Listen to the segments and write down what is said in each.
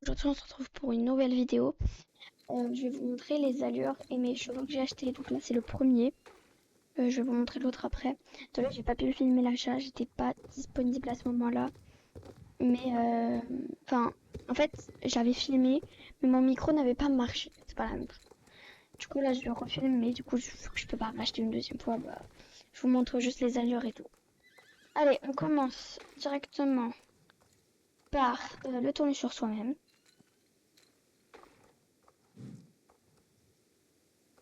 Aujourd'hui on se retrouve pour une nouvelle vidéo. Je vais vous montrer les allures et mes chevaux que j'ai achetés. Donc là c'est le premier. Je vais vous montrer l'autre après. Là j'ai pas pu filmer l'achat, j'étais pas disponible à ce moment-là. Mais enfin, en fait j'avais filmé, mais mon micro n'avait pas marché. C'est pas la même chose. Du coup là je le refilme, mais du coup je peux pas racheter une deuxième fois. Bah, je vous montre juste les allures et tout. Allez, on commence directement par le tourner sur soi-même.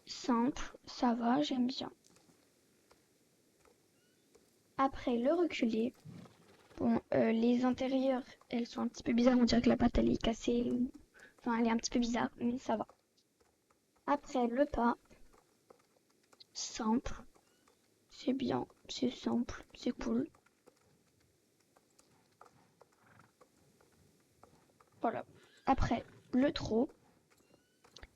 Simple, ça va, j'aime bien. Après, le reculer. Bon, les intérieurs, elles sont un petit peu bizarres. On dirait que la pâte, elle est cassée. Enfin, elle est un petit peu bizarre, mais ça va. Après, le pas. Simple. C'est bien, c'est simple, c'est cool. Voilà. Après, le trot.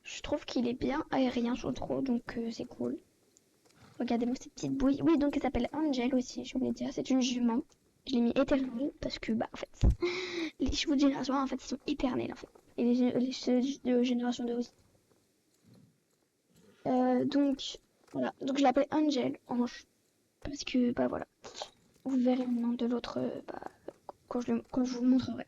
Je trouve qu'il est bien aérien sur le trot, donc c'est cool. Regardez-moi cette petite bouille. Oui, donc elle s'appelle Angel aussi, je voulais dire. C'est une jument. Je l'ai mis éternelle parce que, bah, en fait, les chevaux de génération 1, en fait, ils sont éternels, en fait. Et les chevaux de génération 2 aussi. Donc, voilà. Donc, je l'appelle Angel, Ange. Parce que, bah, voilà. Vous verrez le nom de l'autre, bah, quand je vous le montrerai.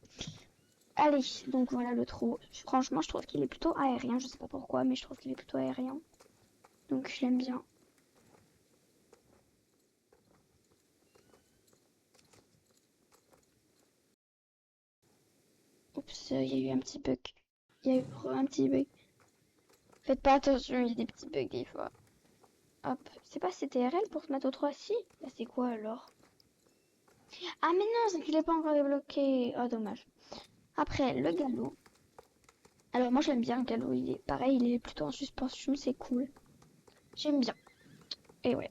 Allez, donc voilà le trot. Franchement, je trouve qu'il est plutôt aérien. Je sais pas pourquoi, mais je trouve qu'il est plutôt aérien. Donc, je l'aime bien. Oups, il y a eu un petit bug. Il y a eu un petit bug. Faites pas attention, il y a des petits bugs des fois. Hop, c'est pas CTRL pour se mettre au 3 si. Là, c'est quoi alors? Ah, mais non, c'est que je l'ai pas encore débloqué. Oh, dommage. Après, le galop. Alors, moi, j'aime bien le galop. Il est pareil, il est plutôt en suspension, c'est cool. J'aime bien. Et ouais.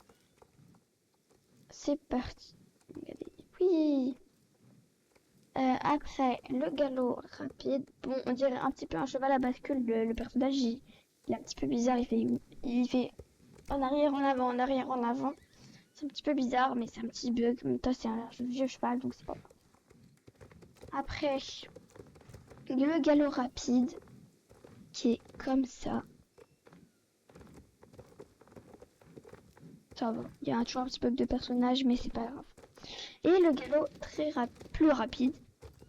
C'est parti. Regardez. Oui. Après, le galop rapide. Bon, on dirait un petit peu un cheval à bascule. Le personnage, il est un petit peu bizarre. Il fait en arrière, en avant, en arrière, en avant. C'est un petit peu bizarre, mais c'est un petit bug. En même temps, c'est un vieux cheval, donc c'est pas grave. Après, le galop rapide, qui est comme ça. Ça va. Il y a toujours un petit bug de personnage, mais c'est pas grave. Et le galop plus rapide,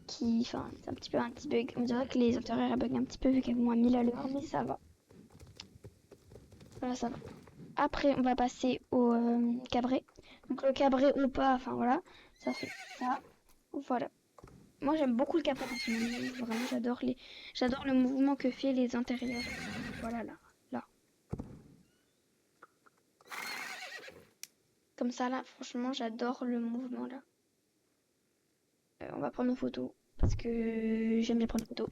qui, enfin, c'est un petit bug. On dirait que les intérieurs bug un petit peu vu qu'elles vont à 1000 à l'heure, mais ça va. Voilà, ça va. Après, on va passer au cabré. Donc le cabré au pas, enfin voilà, ça fait ça. Voilà. Moi j'aime beaucoup le cabré personnellement. Vraiment, j'adore le mouvement que fait les intérieurs. Voilà là, là. Comme ça là, franchement, j'adore le mouvement là. On va prendre une photo parce que j'aime bien prendre une photo.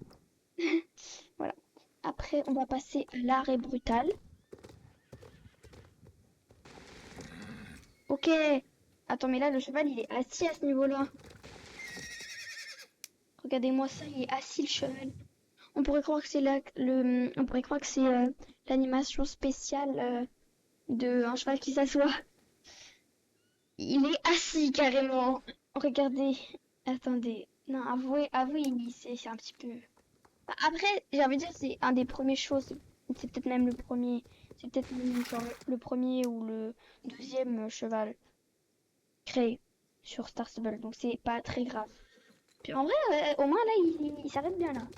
Voilà. Après, on va passer à l'arrêt brutal. Ok. Attends, mais là, le cheval, il est assis à ce niveau-là. Regardez-moi ça, il est assis le cheval. On pourrait croire que c'est on pourrait croire que c'est l'animation spéciale de un cheval qui s'assoit. Il est assis carrément. Regardez. Attendez. Non, avouez, c'est un petit peu. Après, j'ai envie de dire, c'est un des premiers choses. C'est peut-être même le premier. C'est peut-être même genre le premier ou le deuxième cheval créé sur Star Stable. Donc c'est pas très grave. Puis en vrai, au moins là, il s'arrête bien là.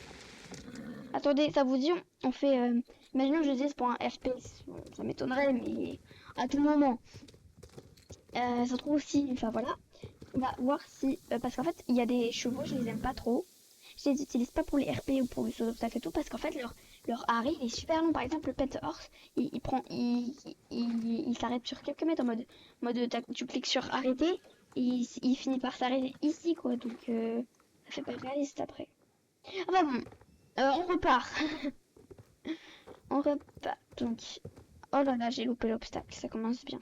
Attendez, ça vous dit, on fait. Imaginons que je dise pour un FPS. Bon, ça m'étonnerait, mais à tout moment. Ça se trouve aussi. Enfin voilà. On va voir si. Parce qu'en fait, il y a des chevaux, je les aime pas trop. Je les utilise pas pour les RP ou pour le saut d'obstacle et tout. Parce qu'en fait, leur arrêt il est super long. Par exemple, le pet horse, il prend. Il s'arrête sur quelques mètres en mode tu cliques sur arrêter. Et il finit par s'arrêter ici, quoi. Donc, ça fait pas réaliste après. Enfin bon. On repart. On repart. Donc, oh là là, j'ai loupé l'obstacle. Ça commence bien.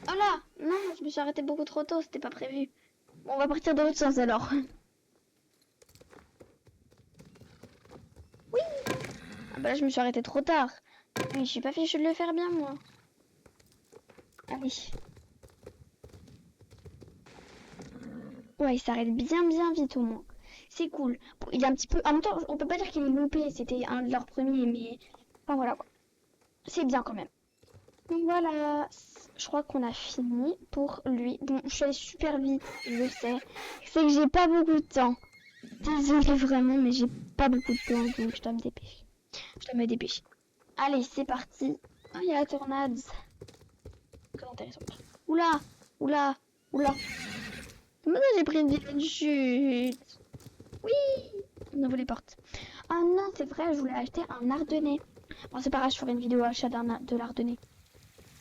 Oh là! Non, je me suis arrêtée beaucoup trop tôt. C'était pas prévu. Bon, on va partir dans l'autre sens alors. Oui! Ah bah là, je me suis arrêtée trop tard. Oui, je suis pas fichue de le faire bien, moi. Allez. Ouais, il s'arrête bien vite au moins. C'est cool. Bon, il est un petit peu... En même temps, on peut pas dire qu'il est loupé, c'était un de leurs premiers, mais... Enfin voilà quoi. C'est bien quand même. Donc voilà, je crois qu'on a fini pour lui. Bon, je suis allée super vite, je le sais. C'est que j'ai pas beaucoup de temps. Désolée vraiment, mais j'ai pas beaucoup de temps, donc je dois me dépêcher. Je dois me dépêcher. Allez, c'est parti. Oh, il y a la tornade. Très intéressant. Oula, oula, oula. Comment ça j'ai pris une vilaine chute? Oui, on ouvre les portes. Ah non, c'est vrai, je voulais acheter un Ardennais. Bon, c'est pas grave, je ferai une vidéo achat de l'Ardennais.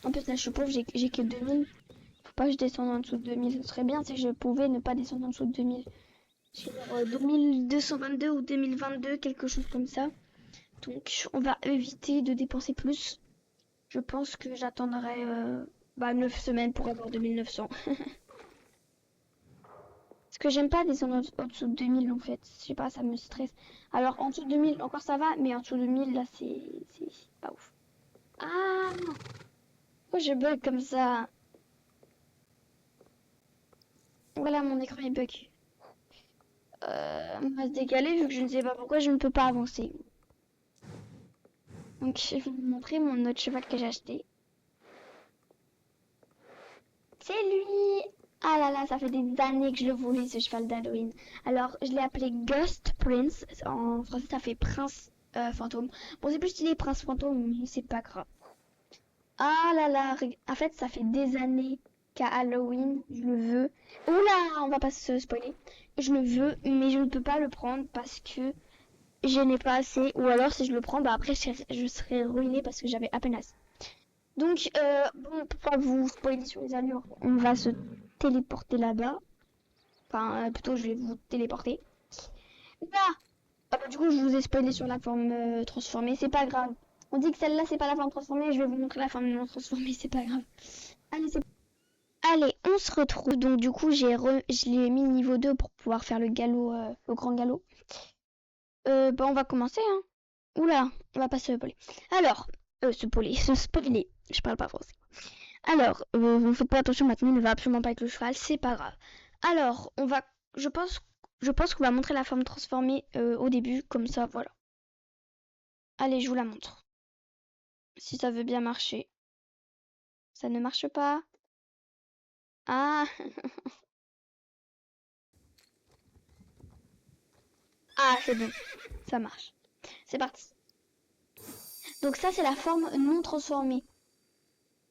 En plus, là, je suis pauvre, j'ai que 2000. Faut pas que je descende en dessous de 2000. Ce serait bien si je pouvais ne pas descendre en dessous de 2000. Genre 2222 ou 2022, quelque chose comme ça. Donc, on va éviter de dépenser plus. Je pense que j'attendrai 9 semaines pour avoir 2900. Parce que j'aime pas descendre en dessous de 2000 en fait. Je sais pas, ça me stresse. Alors, en dessous de 2000, encore ça va, mais en dessous de 1000, là, c'est pas ouf. Ah! Pourquoi je bug comme ça? Voilà, mon écran est bug. On va se décaler vu que je ne sais pas pourquoi je ne peux pas avancer. Donc je vais vous montrer mon autre cheval que j'ai acheté. C'est lui! Ah là là, ça fait des années que je le voulais ce cheval d'Halloween. Alors je l'ai appelé Ghost Prince. En français ça fait prince fantôme. Bon c'est plus stylé prince fantôme, mais c'est pas grave. Ah là là, en fait ça fait des années qu'à Halloween je le veux. Oula, on va pas se spoiler. Je le veux, mais je ne peux pas le prendre parce que je n'ai pas assez, ou alors si je le prends, bah après je serai ruinée parce que j'avais à peine assez. Donc, bon, pour pas vous spoiler sur les allures, on va se téléporter là-bas. Enfin, plutôt, je vais vous téléporter. Là! Ah bah, du coup, je vous ai spoilé sur la forme transformée, c'est pas grave. On dit que celle-là, c'est pas la forme transformée, je vais vous montrer la forme non transformée, c'est pas grave. Allez, Allez, on se retrouve. Donc, du coup, je l'ai mis niveau 2 pour pouvoir faire le galop, le grand galop. Bah, on va commencer, hein. Oula, on va pas se spoiler. Alors, se spoiler. Je parle pas français. Alors, vous faites pas attention maintenant, il ne va absolument pas avec le cheval, c'est pas grave. Alors, je pense qu'on va montrer la forme transformée au début, comme ça, voilà. Allez, je vous la montre. Si ça veut bien marcher. Ça ne marche pas. Ah, ah, c'est bon, ça marche. C'est parti. Donc ça, c'est la forme non transformée.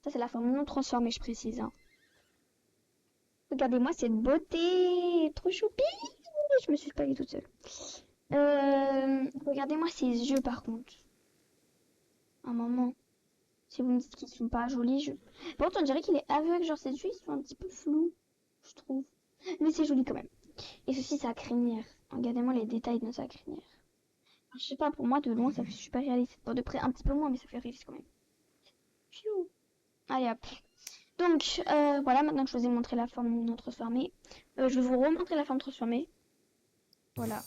Ça, c'est la forme non transformée, je précise, hein. Regardez-moi cette beauté, trop choupi. Je me suis spoilée toute seule. Regardez-moi ses yeux par contre. Un moment. Si vous me dites qu'ils sont pas jolis, Par contre, on dirait qu'il est aveugle, genre ses yeux ils sont un petit peu flous, je trouve. Mais c'est joli quand même. Et ceci, sa crinière. Regardez-moi les détails de sa crinière. Alors, je sais pas, pour moi, de loin, ça fait super réaliste. Bon, de près, un petit peu moins, mais ça fait réaliste quand même. Pfiou. Allez, hop. Donc, voilà, maintenant que je vous ai montré la forme non transformée, je vais vous remontrer la forme transformée. Voilà.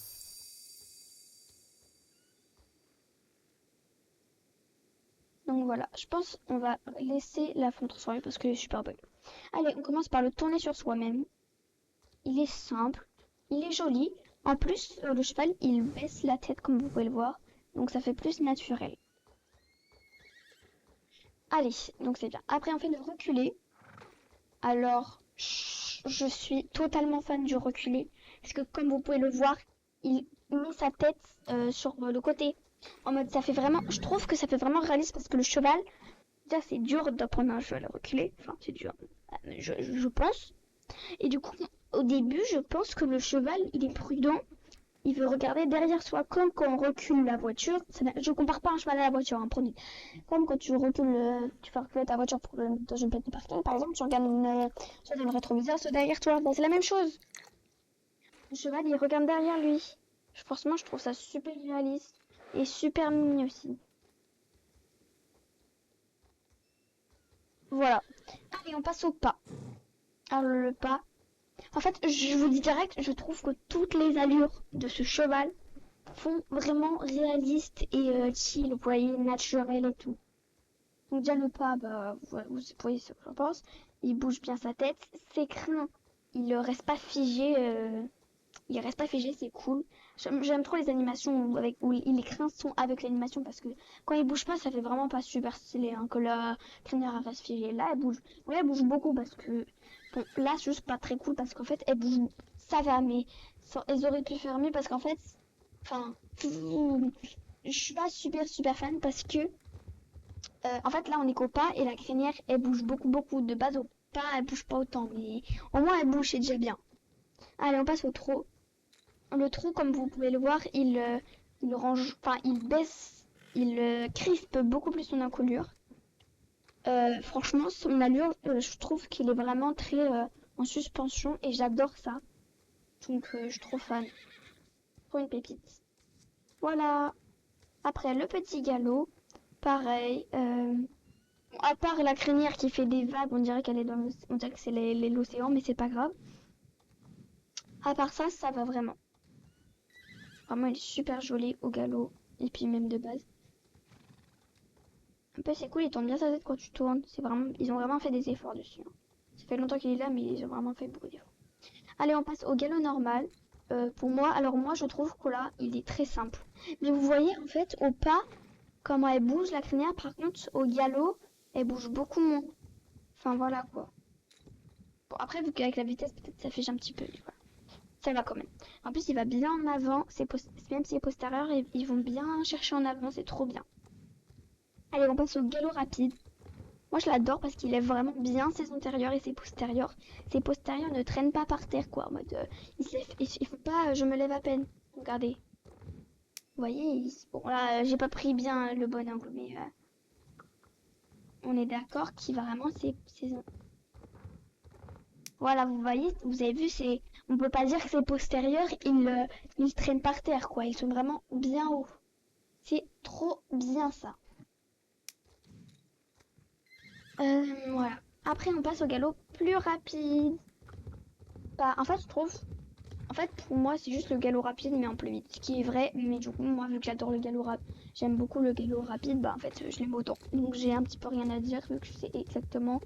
Donc voilà, je pense qu'on va laisser la forme transformée parce qu'elle est super belle. Allez, on commence par le tourner sur soi-même. Il est simple, il est joli. En plus, le cheval, il baisse la tête comme vous pouvez le voir. Donc ça fait plus naturel. Allez, donc c'est bien. Après, on fait le reculer. Alors, je suis totalement fan du reculer. Parce que comme vous pouvez le voir, il met sa tête sur le côté. En mode, ça fait vraiment... Je trouve que ça fait vraiment réaliste parce que le cheval... Déjà, c'est dur d'apprendre un cheval à reculer. Enfin, c'est dur. Je pense. Et du coup, au début, je pense que le cheval, il est prudent. Il veut regarder derrière soi, comme quand on recule la voiture. Je compare pas un cheval à la voiture, hein, prenez. Comme quand tu recules, tu fais reculer ta voiture dans une plaque de parking, par exemple, tu regardes soit dans le rétroviseur, soit derrière toi. Ben, c'est la même chose. Le cheval, il regarde derrière lui. Franchement, je trouve ça super réaliste et super mignon aussi. Voilà. Allez, on passe au pas. Alors, le pas. En fait, je vous dis direct, je trouve que toutes les allures de ce cheval font vraiment réaliste et chill, vous voyez, naturel et tout. Donc déjà le pas, bah, vous voyez ce que j'en pense. Il bouge bien sa tête. Ses crins, il reste pas figé. Il reste pas figé, c'est cool. J'aime trop les animations où les crins sont avec l'animation parce que quand il bouge pas, ça fait vraiment pas super stylé hein, que la crinière elle reste figée. Là, elle bouge. Ouais, elle bouge beaucoup parce que bon, là, c'est juste pas très cool parce qu'en fait, elle bouge. Ça va, mais elles auraient pu faire mieux parce qu'en fait, enfin, je suis pas super fan parce que en fait, là, on est qu'au pas et la crinière, elle bouge beaucoup de base au pas, elle bouge pas autant, mais au moins elle bouge, c'est déjà bien. Allez, on passe au trot. Le trou, comme vous pouvez le voir, il range, enfin, il baisse, il crispe beaucoup plus son encolure. Franchement, son allure, je trouve qu'il est vraiment très en suspension et j'adore ça. Donc, je suis trop fan. Trop une pépite. Voilà. Après, le petit galop, pareil. Bon, à part la crinière qui fait des vagues, on dirait qu'elle est dans on dirait que c'est l'océan, mais c'est pas grave. À part ça, ça va vraiment. Vraiment, il est super joli au galop. Et puis même de base. En plus, c'est cool, il tourne bien sa tête quand tu tournes. C'est vraiment, ils ont vraiment fait des efforts dessus, hein. Ça fait longtemps qu'il est là, mais ils ont vraiment fait beaucoup d'efforts. Allez, on passe au galop normal. Pour moi, alors moi, je trouve que là, il est très simple. Mais vous voyez, en fait, au pas, comment elle bouge la crinière. Par contre, au galop, elle bouge beaucoup moins. Enfin, voilà, quoi. Bon, après, vu qu'avec la vitesse, peut-être ça fait un petit peu, mais voilà. Ça va quand même. En plus, il va bien en avant. Même si c'est postérieur, ils vont bien chercher en avant. C'est trop bien. Allez, on passe au galop rapide. Moi, je l'adore parce qu'il lève vraiment bien ses antérieurs et ses postérieurs. Ses postérieurs ne traînent pas par terre, quoi. En mode, il faut pas, je me lève à peine. Regardez. Vous voyez, bon là, j'ai pas pris bien le bon angle, mais on est d'accord qu'il va vraiment voilà, vous voyez, vous avez vu, on peut pas dire que c'est postérieur, ils traînent par terre, quoi. Ils sont vraiment bien hauts. C'est trop bien ça. Voilà. Après, on passe au galop plus rapide. Bah, en fait, je trouve, en fait, pour moi, c'est juste le galop rapide, mais en plus vite. Ce qui est vrai, mais du coup, moi, vu que j'adore le galop rapide, j'aime beaucoup le galop rapide, bah, en fait, je l'aime autant. Donc, j'ai un petit peu rien à dire, vu que je sais exactement.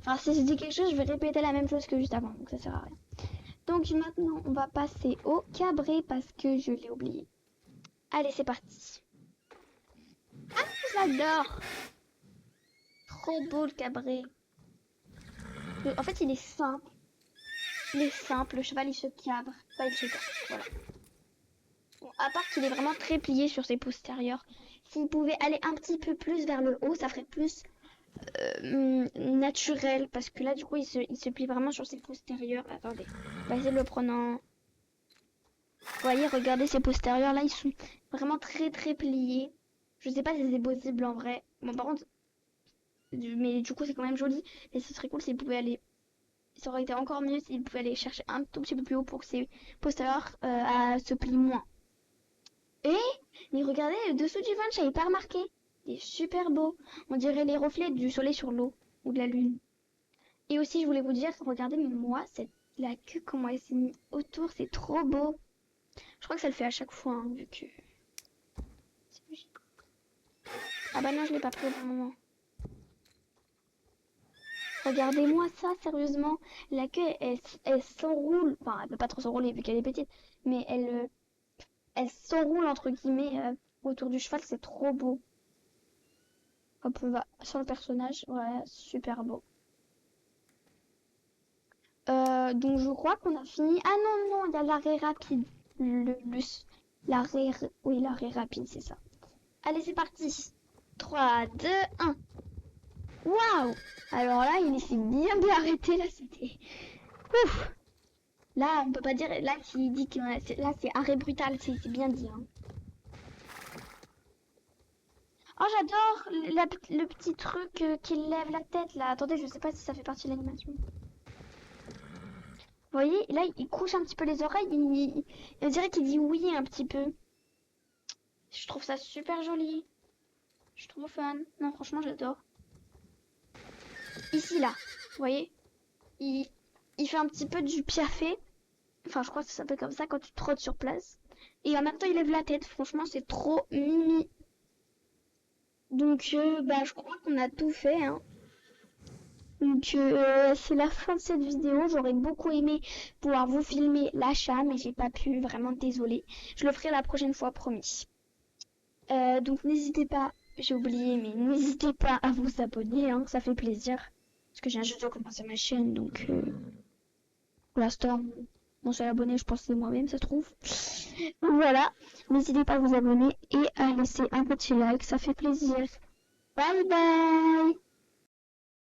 Enfin, si je dis quelque chose, je vais répéter la même chose que juste avant, donc ça sert à rien. Donc maintenant, on va passer au cabré parce que je l'ai oublié. Allez, c'est parti. Ah, j'adore. Trop beau le cabré. En fait, il est simple. Il est simple. Le cheval, il se cabre. Enfin, il se cabre. Voilà. Bon, à part qu'il est vraiment très plié sur ses postérieurs. S'il pouvait aller un petit peu plus vers le haut, ça ferait plus naturel. Parce que là, du coup, il se plie vraiment sur ses postérieurs. Attendez. On va essayer de le prendre en... Vous voyez, regardez ces postérieurs là, ils sont vraiment très pliés. Je sais pas si c'est possible en vrai. Bon, par contre, mais du coup, c'est quand même joli. Mais ce serait cool s'ils pouvaient aller. Ça aurait été encore mieux s'ils pouvaient aller chercher un tout petit peu plus haut pour que ces postérieurs se plient moins. Et, mais regardez, le dessous du ventre, j'avais pas remarqué. Il est super beau. On dirait les reflets du soleil sur l'eau ou de la lune. Et aussi, je voulais vous dire, regardez, mais moi, la queue, comment elle s'est mise autour, c'est trop beau. Je crois que ça le fait à chaque fois, hein, vu que. Ah bah non, je l'ai pas pris au bon moment. Regardez-moi ça, sérieusement. La queue, elle s'enroule. Enfin, elle peut pas trop s'enrouler vu qu'elle est petite. Mais elle s'enroule, entre guillemets, autour du cheval. C'est trop beau. Hop, on va sur le personnage. Voilà, super beau. Donc, je crois qu'on a fini. Ah non, non, il y a l'arrêt rapide. L'arrêt... Oui, l'arrêt rapide, c'est ça. Allez, c'est parti. 3, 2, 1. Waouh! Alors là, il s'est bien arrêté. Là, c'était... Ouf! Là, on peut pas dire... Là, qui dit que là, c'est arrêt brutal. C'est bien dit, hein. Oh, j'adore le petit truc qui lève la tête, là. Attendez, je sais pas si ça fait partie de l'animation. Vous voyez, là, il couche un petit peu les oreilles. On dirait qu'il dit oui un petit peu. Je trouve ça super joli. Je suis trop fan. Non, franchement, j'adore. Ici, là, vous voyez, il fait un petit peu du piafé. Enfin, je crois que ça s'appelle comme ça quand tu trottes sur place. Et en même temps, il lève la tête. Franchement, c'est trop mimi. Donc, bah, je crois qu'on a tout fait, hein. Donc c'est la fin de cette vidéo. J'aurais beaucoup aimé pouvoir vous filmer l'achat, mais j'ai pas pu, vraiment désolée. Je le ferai la prochaine fois, promis. Donc n'hésitez pas, j'ai oublié, mais n'hésitez pas à vous abonner, hein, ça fait plaisir. Parce que j'ai juste de commencer ma chaîne, donc pour l'instant, mon seul abonné, je pense que c'est moi-même, ça se trouve. Donc voilà, n'hésitez pas à vous abonner et à laisser un petit like, ça fait plaisir. Bye bye!